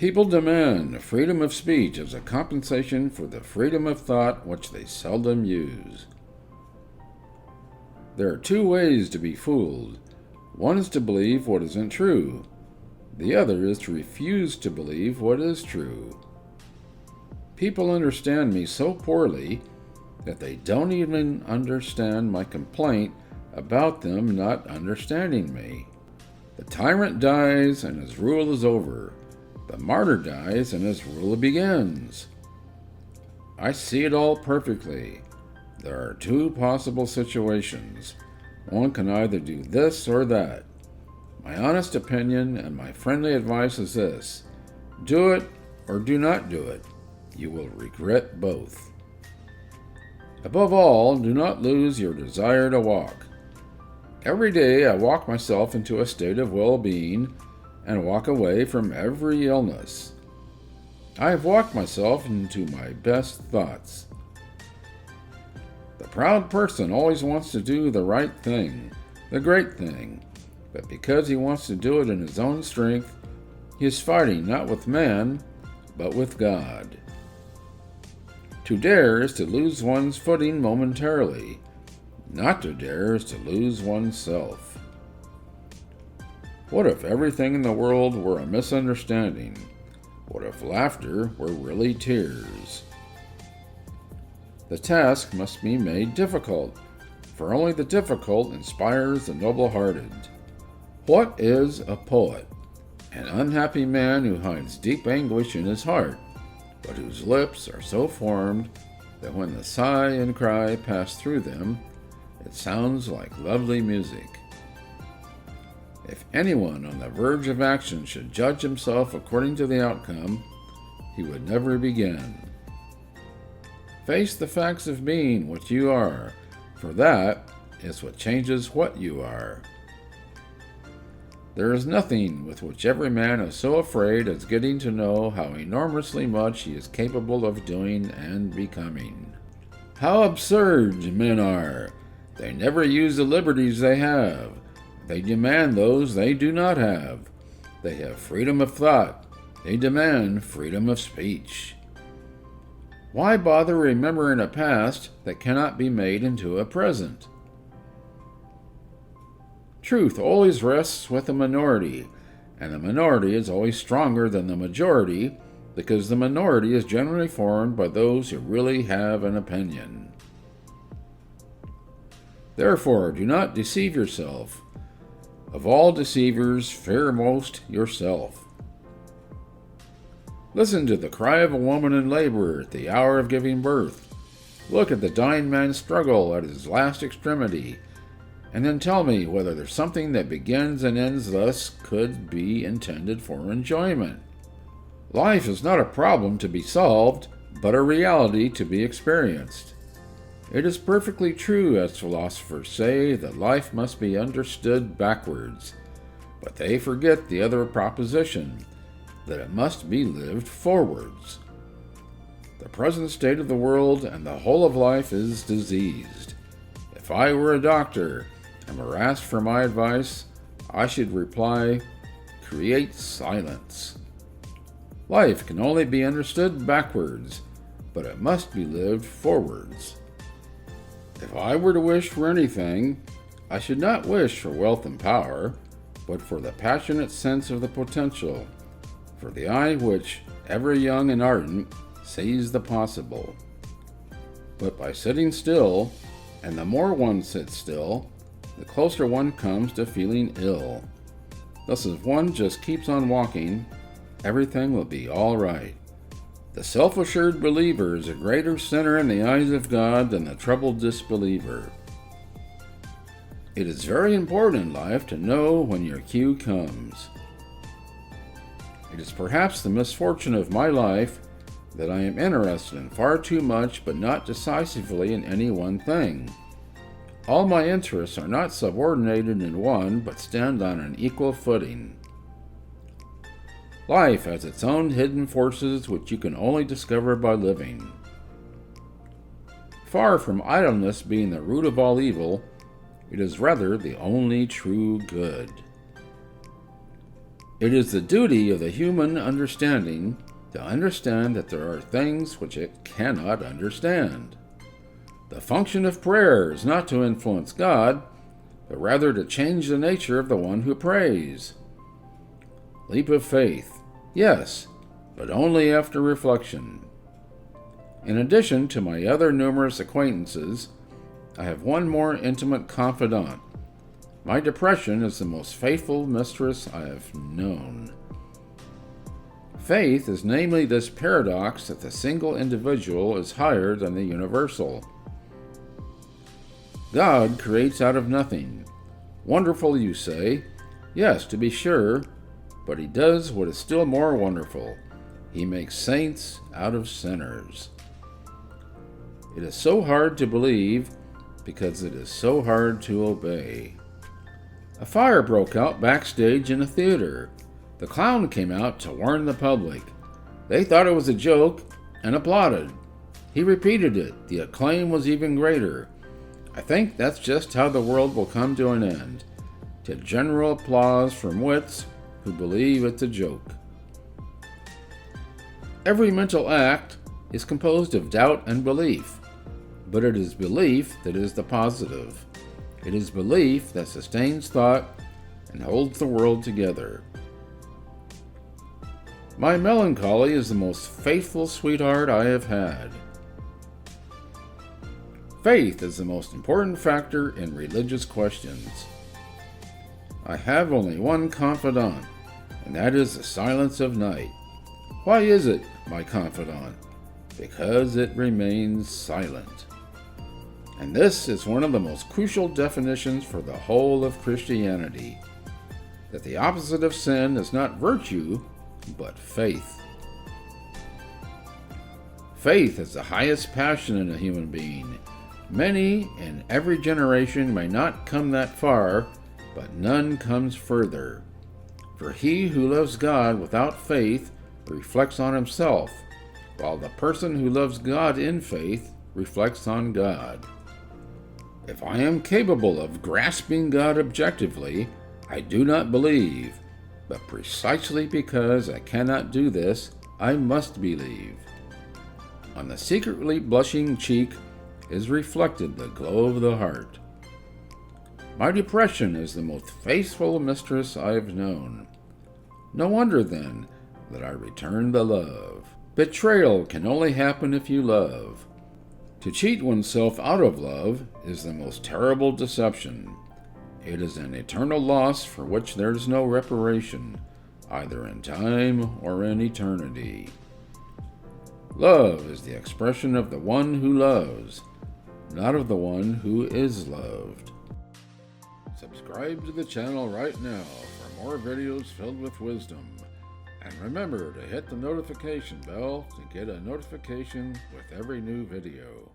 People demand freedom of speech as a compensation for the freedom of thought which they seldom use. There are two ways to be fooled. One is to believe what isn't true. The other is to refuse to believe what is true. People understand me so poorly that they don't even understand my complaint about them not understanding me. The tyrant dies and his rule is over. The martyr dies and his rule begins. I see it all perfectly. There are two possible situations. One can either do this or that. My honest opinion and my friendly advice is this: do it or do not do it. You will regret both. Above all, do not lose your desire to walk. Every day I walk myself into a state of well-being and walk away from every illness. I have walked myself into my best thoughts. The proud person always wants to do the right thing, the great thing, but because he wants to do it in his own strength, he is fighting not with man, but with God. To dare is to lose one's footing momentarily. Not to dare is to lose oneself. What if everything in the world were a misunderstanding? What if laughter were really tears? The task must be made difficult, for only the difficult inspires the noble-hearted. What is a poet? An unhappy man who hides deep anguish in his heart, but whose lips are so formed that when the sigh and cry pass through them, it sounds like lovely music. If anyone on the verge of action should judge himself according to the outcome, he would never begin. Face the facts of being what you are, for that is what changes what you are. There is nothing with which every man is so afraid as getting to know how enormously much he is capable of doing and becoming. How absurd men are! They never use the liberties they have. They demand those they do not have. They have freedom of thought. They demand freedom of speech. Why bother remembering a past that cannot be made into a present? Truth always rests with the minority, and the minority is always stronger than the majority because the minority is generally formed by those who really have an opinion. Therefore, do not deceive yourself. Of all deceivers, fear most yourself. Listen to the cry of a woman in labor at the hour of giving birth. Look at the dying man's struggle at his last extremity, and then tell me whether there's something that begins and ends thus could be intended for enjoyment. Life is not a problem to be solved, but a reality to be experienced. It is perfectly true, as philosophers say, that life must be understood backwards, but they forget the other proposition, that it must be lived forwards. The present state of the world and the whole of life is diseased. If I were a doctor and were asked for my advice, I should reply, create silence. Life can only be understood backwards, but it must be lived forwards. If I were to wish for anything, I should not wish for wealth and power, but for the passionate sense of the potential, for the eye which, ever young and ardent, sees the possible. But by sitting still, and the more one sits still, the closer one comes to feeling ill. Thus, if one just keeps on walking, everything will be all right. The self-assured believer is a greater sinner in the eyes of God than the troubled disbeliever. It is very important in life to know when your cue comes. It is perhaps the misfortune of my life that I am interested in far too much but not decisively in any one thing. All my interests are not subordinated in one but stand on an equal footing. Life has its own hidden forces which you can only discover by living. Far from idleness being the root of all evil, it is rather the only true good. It is the duty of the human understanding to understand that there are things which it cannot understand. The function of prayer is not to influence God, but rather to change the nature of the one who prays. Leap of faith, yes, but only after reflection. In addition to my other numerous acquaintances, I have one more intimate confidant. My depression is the most faithful mistress I have known. Faith is namely this paradox that the single individual is higher than the universal. God creates out of nothing. Wonderful, you say? Yes, to be sure, but he does what is still more wonderful. He makes saints out of sinners. It is so hard to believe because it is so hard to obey. A fire broke out backstage in a theater. The clown came out to warn the public. They thought it was a joke and applauded. He repeated it. The acclaim was even greater. I think that's just how the world will come to an end, to general applause from wits who believe it's a joke. Every mental act is composed of doubt and belief, but it is belief that is the positive. It is belief that sustains thought and holds the world together. My melancholy is the most faithful sweetheart I have had. Faith is the most important factor in religious questions. I have only one confidant, and that is the silence of night. Why is it my confidant? Because it remains silent. And this is one of the most crucial definitions for the whole of Christianity, that the opposite of sin is not virtue, but faith. Faith is the highest passion in a human being. Many in every generation may not come that far, but none comes further. For he who loves God without faith reflects on himself, while the person who loves God in faith reflects on God. If I am capable of grasping God objectively, I do not believe, but precisely because I cannot do this, I must believe. On the secretly blushing cheek is reflected the glow of the heart. My depression is the most faithful mistress I have known. No wonder, then, that I return the love. Betrayal can only happen if you love. To cheat oneself out of love is the most terrible deception. It is an eternal loss for which there is no reparation, either in time or in eternity. Love is the expression of the one who loves, not of the one who is loved. Subscribe to the channel right now for more videos filled with wisdom. And remember to hit the notification bell to get a notification with every new video.